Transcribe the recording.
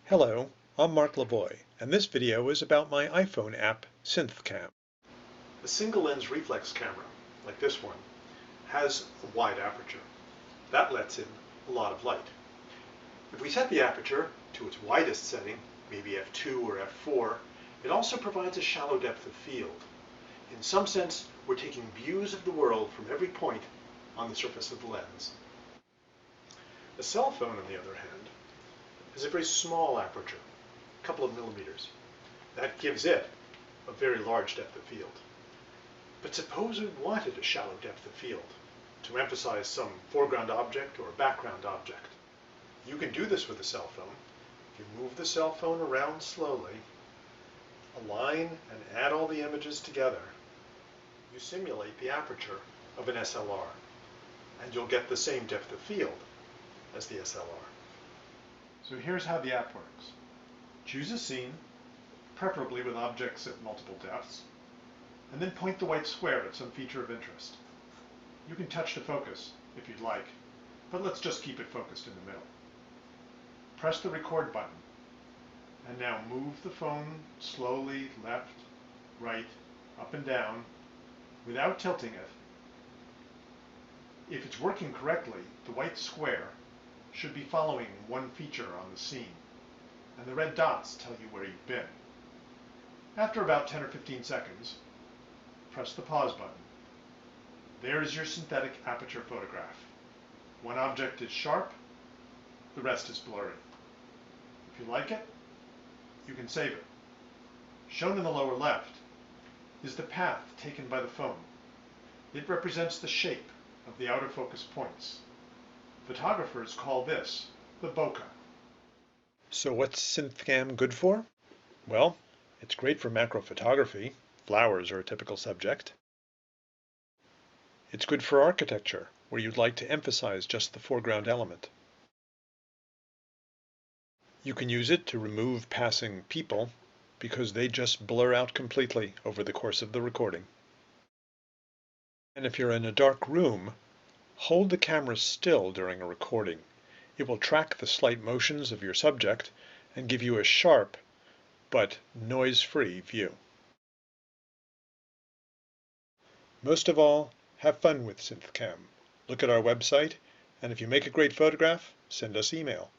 Hello, I'm Mark Lavoie, and this video is about my iPhone app, SynthCam. A single lens reflex camera, like this one, has a wide aperture. That lets in a lot of light. If we set the aperture to its widest setting, maybe f2 or f4, it also provides a shallow depth of field. In some sense, we're taking views of the world from every point on the surface of the lens. A cell phone, on the other hand, has a very small aperture, a couple of millimeters. That gives it a very large depth of field. But suppose we wanted a shallow depth of field to emphasize some foreground object or background object. You can do this with a cell phone. If you move the cell phone around slowly, align and add all the images together, you simulate the aperture of an SLR, and you'll get the same depth of field as the SLR. So here's how the app works. Choose a scene, preferably with objects at multiple depths, and then point the white square at some feature of interest. You can touch to focus if you'd like, but let's just keep it focused in the middle. Press the record button, and now move the phone slowly left, right, up and down, without tilting it. If it's working correctly, the white square should be following one feature on the scene, and the red dots tell you where you've been. After about 10 or 15 seconds, press the pause button. There is your synthetic aperture photograph. One object is sharp, the rest is blurry. If you like it, you can save it. Shown in the lower left is the path taken by the phone. It represents the shape of the outer focus points. Photographers call this the bokeh. So what's SynthCam good for? Well, it's great for macro photography. Flowers are a typical subject. It's good for architecture, where you'd like to emphasize just the foreground element. You can use it to remove passing people because they just blur out completely over the course of the recording. And if you're in a dark room, hold the camera still during a recording. It will track the slight motions of your subject and give you a sharp but noise-free view. Most of all, have fun with SynthCam. Look at our website, and if you make a great photograph, send us email.